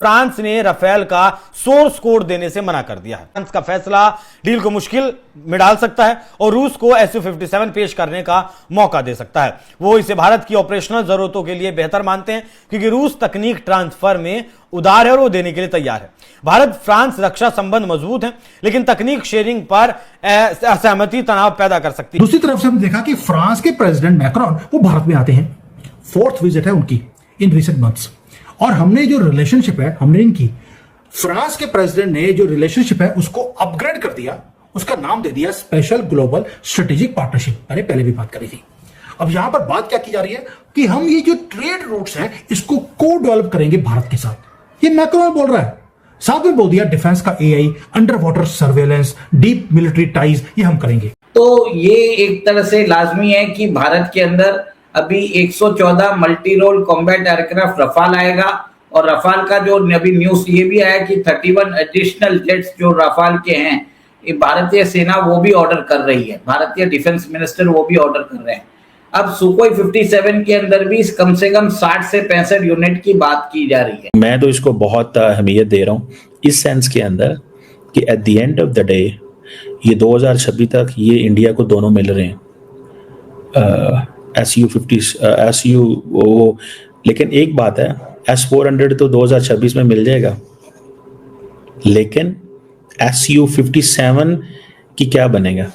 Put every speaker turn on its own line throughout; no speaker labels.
France ने Rafale का source code देने से मना कर दिया है। फ्रांस का फैसला डील को मुश्किल में डाल सकता है और रूस को Su-57 पेश करने का मौका दे सकता है। वो इसे भारत की ऑपरेशनल जरूरतों के लिए बेहतर मानते हैं क्योंकि रूस तकनीक ट्रांसफर में उदार है और वो देने के लिए तैयार है। भारत फ्रांस रक्षा संबंध मजबूत है, लेकिन तकनीक शेयरिंग पर असहमति तनाव पैदा कर सकती है।
दूसरी तरफ से हमने देखा कि फ्रांस के प्रेसिडेंट मैक्रोन वो भारत में आते हैं, 4th विजिट है उनकी इन रिसेंट मंथ्स। और हमने जो रिलेशनशिप है हमने इनकी फ्रांस के प्रेसिडेंट ने जो रिलेशनशिप है उसको अपग्रेड कर दिया, उसका नाम दे दिया स्पेशल ग्लोबल स्ट्रेटेजिक पार्टनरशिप। मैंने पहले भी बात करी थी। अब यहां पर बात क्या की जा रही है कि हम ये जो ट्रेड रूट्स हैं इसको को डेवलप करेंगे भारत के साथ। ये मैक्रोन बोल रहा है, साथ में बोल दिया डिफेंस का AI, under water surveillance, deep military ties ये हम करेंगे।
तो ये एक तरह से लाजमी है कि भारत के अंदर अभी 114 multi role combat aircraft Rafale आएगा और रफाल का जो अभी न्यूज ये भी आया कि 31 एडिशनल जेट्स जो रफाल के हैं ये भारतीय सेना वो भी ऑर्डर कर रही है, भारतीय डिफेंस मिनिस्टर वो भी ऑर्डर कर रहे हैं। अब सुखोई 57 के अंदर भी कम से कम 60 से 65 यूनिट की बात की जा रही है।
मैं तो इसको बहुत अहमियत दे रहा हूँ इस सेंस के अंदर कि at the end of the day ये 2026 तक ये इंडिया को दोनों मिल रहे हैं, Su वो। लेकिन एक बात है, S-400 तो 2026 में मिल जाएगा, लेकिन Su-57 की क्या बनेगा?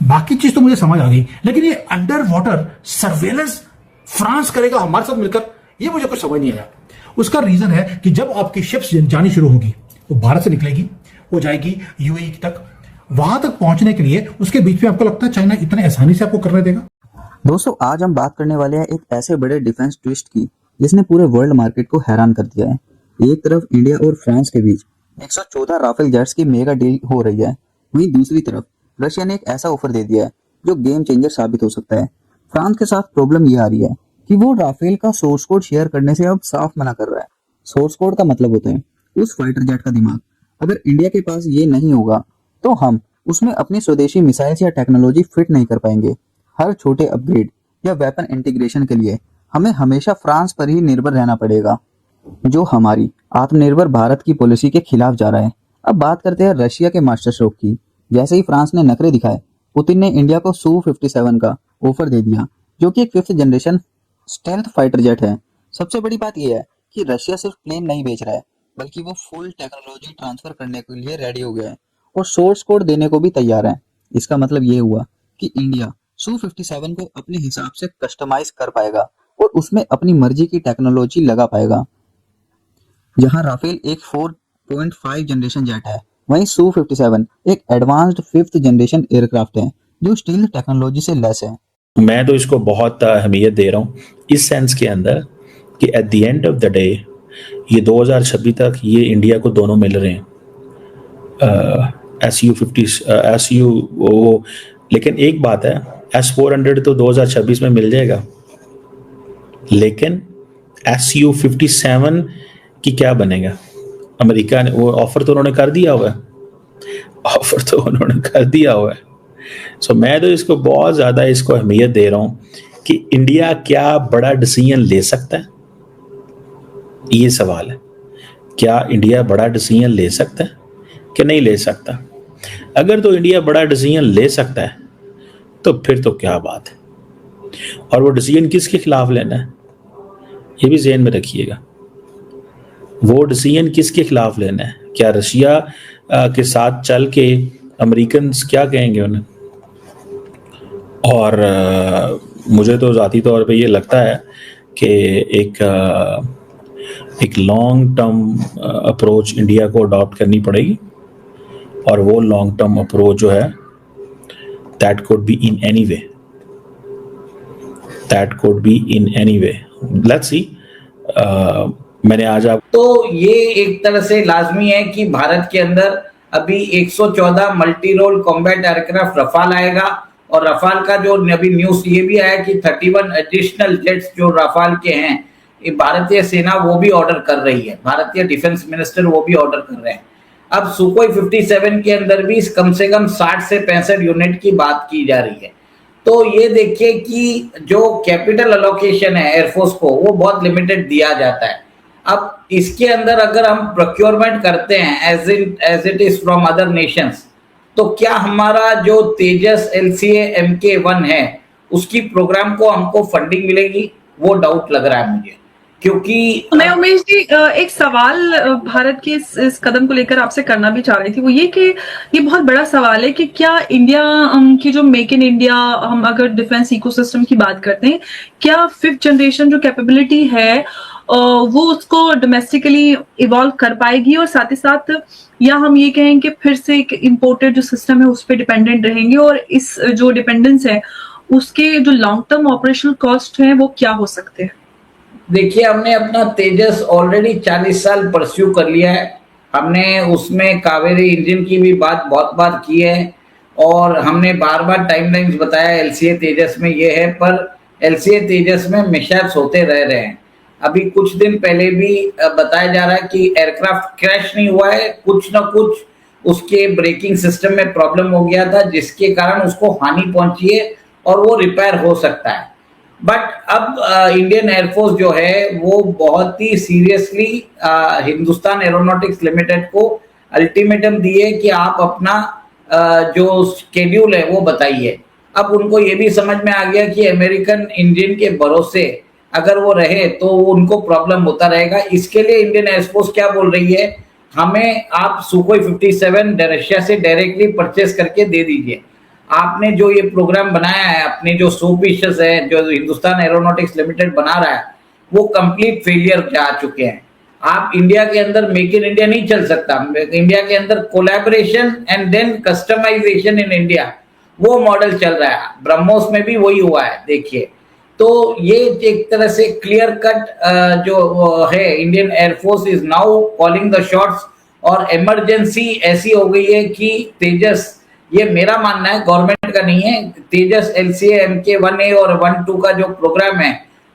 बाकी चीज तो मुझे समझ आ गई, लेकिन ये अंडर वाटर सर्वेलेंस फ्रांस करेगा हमारे साथ मिलकर, ये मुझे कुछ समझ नहीं आया। उसका रीजन है कि जब आपकी शिप्स जानी शुरू होगी वो भारत से निकलेगी, वो जाएगी यूएई तक, वहां तक पहुंचने के लिए उसके बीच में आपको लगता है चाइना इतने आसानी से आपको करने देगा?
दोस्तों, आज हम बात करने वाले हैं एक ऐसे बड़े डिफेंस ट्विस्ट की जिसने पूरे वर्ल्ड मार्केट को हैरान कर दिया है। एक तरफ इंडिया और फ्रांस के बीच 114 राफेल जेट्स की मेगा डील हो रही है, वहीं दूसरी तरफ रशिया ने एक ऐसा ऑफर दे दिया है जो गेम चेंजर साबित हो सकता है। फ्रांस के साथ प्रॉब्लम ये आ रही है कि वो राफेल का सोर्स कोड शेयर करने से अब साफ मना कर रहा है। सोर्स कोड का मतलब होता है उस फाइटर जेट का दिमाग। अगर इंडिया के पास ये नहीं होगा तो हम उसमें अपनी स्वदेशी मिसाइल्स या टेक्नोलॉजी फिट नहीं कर पाएंगे। हर छोटे अपग्रेड या वेपन इंटीग्रेशन के लिए हमें हमेशा फ्रांस पर ही निर्भर रहना पड़ेगा, जो हमारी आत्मनिर्भर भारत की पॉलिसी के खिलाफ जा रहा है। अब बात करते हैं रशिया के मास्टर स्ट्रोक की। जैसे ही फ्रांस ने नखरे दिखाए, पुतिन ने इंडिया को Su-57 का ऑफर दे दिया, जो कि एक 5th generation stealth fighter jet है। सबसे बड़ी बात यह है कि रशिया सिर्फ प्लेन नहीं बेच रहा है, बल्कि वो फुल टेक्नोलॉजी ट्रांसफर करने के लिए रेडी हो गया है और सोर्स कोड देने को भी तैयार है। इसका मतलब ये हुआ कि इंडिया Su-57 को अपने हिसाब से कस्टमाइज कर पाएगा और उसमें अपनी मर्जी की टेक्नोलॉजी लगा पाएगा। जहां राफेल एक 4.5 जनरेशन जेट है, वहीं Su-57 एक एडवांस्ड 5th जनरेशन एयरक्राफ्ट है जो स्टील टेक्नोलॉजी से लैस है।
मैं तो इसको बहुत अहमियत दे रहा हूँ इस सेंस के अंदर कि at the end of the day ये 2026 तक ये इंडिया को दोनों मिल रहे हैं, Su वो। लेकिन एक बात है, S-400 तो 2026 में मिल जाएगा, लेकिन Su-57 की क्या बनेगा? अमेरिका ने वो ऑफर तो उन्होंने कर दिया हुआ है, सो मैं तो इसको बहुत ज़्यादा इसको अहमियत दे रहा हूँ कि इंडिया क्या बड़ा डिसीजन ले सकता है। ये सवाल है, क्या इंडिया बड़ा डिसीजन ले सकता है कि नहीं ले सकता? अगर तो इंडिया बड़ा डिसीजन ले सकता है तो फिर तो क्या बात है, और वो डिसीजन किसके खिलाफ लेना है ये भी ज़हन में रखिएगा। वो डिसीजन किसके खिलाफ लेना है? क्या रशिया के साथ चल के अमेरिकन क्या कहेंगे उन्हें? और मुझे तो ज़ाती तौर पे ये लगता है कि एक लॉन्ग टर्म अप्रोच इंडिया को अडॉप्ट करनी पड़ेगी, और वो लॉन्ग टर्म अप्रोच जो है that could be in any way, let's see। मैंने आज आप
तो ये एक तरह से लाजमी है कि भारत के अंदर अभी 114 multi role combat aircraft Rafale आएगा और रफाल का जो अभी न्यूज ये भी आया कि 31 एडिशनल जेट्स जो रफाल के हैं ये भारतीय सेना वो भी ऑर्डर कर रही है, भारतीय डिफेंस मिनिस्टर वो भी ऑर्डर कर रहे हैं। अब सुखोई 57 के अंदर भी कम से कम 60 से 65 यूनिट की बात की जा रही है। तो ये देखिए कि जो कैपिटल अलोकेशन है एयरफोर्स को वो बहुत लिमिटेड दिया जाता है। अब इसके अंदर अगर हम प्रोक्योरमेंट करते हैं as it is from other nations, तो क्या हमारा जो तेजस LCA Mk1 है उसकी प्रोग्राम को हमको फंडिंग मिलेगी? वो डाउट लग रहा है मुझे, क्योंकि
मैं उमेश जी एक सवाल भारत के इस कदम को लेकर आपसे करना भी चाह रही थी। वो ये कि ये बहुत बड़ा सवाल है कि क्या इंडिया की जो मेक इन इंडिया, हम अगर डिफेंस इकोसिस्टम की बात करते हैं, क्या 5th जनरेशन जो कैपेबिलिटी है वो उसको डोमेस्टिकली इवॉल्व कर पाएगी, और साथ ही साथ या हम ये कहें कि फिर से एक इम्पोर्टेड जो सिस्टम है उस पर डिपेंडेंट रहेंगे, और इस जो डिपेंडेंस है उसके जो लॉन्ग टर्म ऑपरेशनल कॉस्ट है वो क्या हो सकते हैं?
देखिए, हमने अपना तेजस ऑलरेडी 40 साल परस्यू कर लिया है। हमने उसमें कावेरी इंजन की भी बात बहुत बार की है, और हमने बार बार टाइमलाइंस बताया LCA तेजस में ये है, पर LCA तेजस में मिसहैप्स होते रह रहे हैं। अभी कुछ दिन पहले भी बताया जा रहा है कि एयरक्राफ्ट क्रैश नहीं हुआ है, कुछ ना कुछ उसके ब्रेकिंग सिस्टम में प्रॉब्लम हो गया था जिसके कारण उसको हानि पहुंची है और वो रिपेयर हो सकता है। बट अब इंडियन एयरफोर्स जो है वो बहुत ही सीरियसली हिंदुस्तान एरोनॉटिक्स लिमिटेड को अल्टीमेटम दिए कि आप अपना जो स्केड्यूल है वो बताइए। अब उनको ये भी समझ में आ गया कि अमेरिकन इंजन के भरोसे अगर वो रहे तो उनको प्रॉब्लम होता रहेगा। इसके लिए इंडियन एयरफोर्स क्या बोल रही है, हमें आप सुखोई 57 रशिया से डायरेक्टली परचेस करके दे दीजिए। आपने जो ये प्रोग्राम बनाया है, अपने जो 100 पीसेस है जो हिंदुस्तान एरोनॉटिक्स लिमिटेड बना रहा है, वो कंप्लीट फेलियर जा चुके हैं। आप इंडिया के अंदर मेक इन इंडिया नहीं चल सकता। इंडिया के अंदर collaboration and then customisation in India, वो मॉडल चल रहा है। ब्रह्मोस में भी वही हुआ है, देखिए। तो ये एक तरह से क्लियर कट जो है, Indian air force is now calling the shots, और इमरजेंसी ऐसी हो गई है कि तेजस, ये मेरा मानना है, गवर्नमेंट का नहीं है, तेजस LCA Mk1A और 1-2 का जो प्रोग्राम है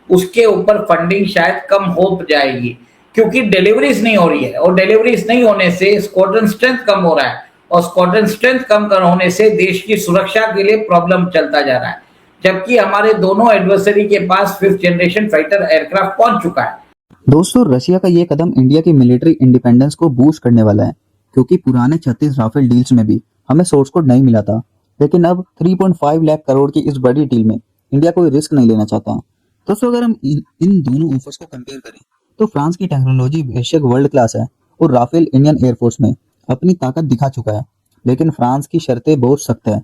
उसके ऊपर फंडिंग शायद कम हो जाएगी, क्योंकि डिलीवरीज नहीं हो रही है, और डिलीवरीज नहीं होने से स्क्वाड्रन स्ट्रेंथ कम हो रहा है, और स्क्वाड्रन स्ट्रेंथ कम होने से देश की सुरक्षा के लिए प्रॉब्लम चलता जा रहा है, जबकि हमारे दोनों एडवर्सरी के पास 5th जनरेशन फाइटर एयरक्राफ्ट पहुंच चुका है।
दोस्तों, रशिया का ये कदम इंडिया की मिलिट्री इंडिपेंडेंस को बूस्ट करने वाला है, क्योंकि पुराने 36 राफेल डील्स में भी हमें सोर्स कोड नहीं मिला था, लेकिन अब 3.5 लाख करोड़ की इस बड़ी डील में इंडिया कोई रिस्क नहीं लेना चाहता। दोस्तों, अगर हम इन दोनों ऑफर्स को कंपेयर करें तो फ्रांस की टेक्नोलॉजी बेशक वर्ल्ड क्लास है, और राफेल इंडियन एयरफोर्स में अपनी ताकत दिखा चुका है, लेकिन फ्रांस की शर्तें बहुत सख्त है।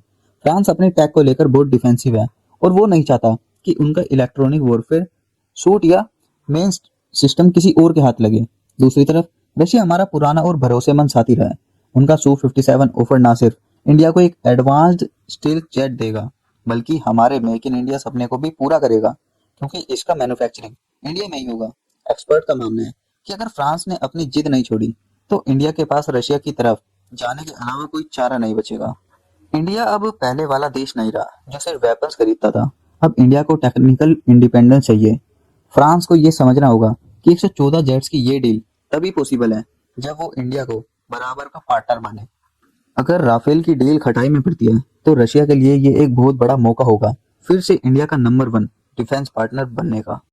फ्रांस अपने टैक को लेकर बहुत डिफेंसिव है, और वो नहीं चाहता कि उनका इलेक्ट्रॉनिक वॉरफेयर सूट या मेन सिस्टम किसी और के हाथ लगे। दूसरी तरफ रशिया हमारा पुराना और भरोसेमंद साथी रहा है। उनका Su-57 ऑफर ना सिर्फ इंडिया को एक एडवांस्ड स्टील्थ जेट देगा, बल्कि हमारे मेक इन इंडिया सपने को भी पूरा करेगा, क्योंकि इसका मैन्युफैक्चरिंग इंडिया में ही होगा। एक्सपर्ट का मानना है कि अगर फ्रांस ने अपनी जिद नहीं छोड़ी तो इंडिया के पास रशिया की तरफ जाने के अलावा कोई चारा नहीं बचेगा। इंडिया अब पहले वाला देश नहीं रहा जो सिर्फ वेपन्स खरीदता था। अब इंडिया को टेक्निकल इंडिपेंडेंस चाहिए। फ्रांस को यह समझना होगा कि 114 जेट्स की ये डील तभी पॉसिबल है जब वो इंडिया को बराबर का पार्टनर माने। अगर राफेल की डील खटाई में पड़ती है तो रशिया के लिए ये एक बहुत बड़ा मौका होगा फिर से इंडिया का नंबर 1 डिफेंस पार्टनर बनने का।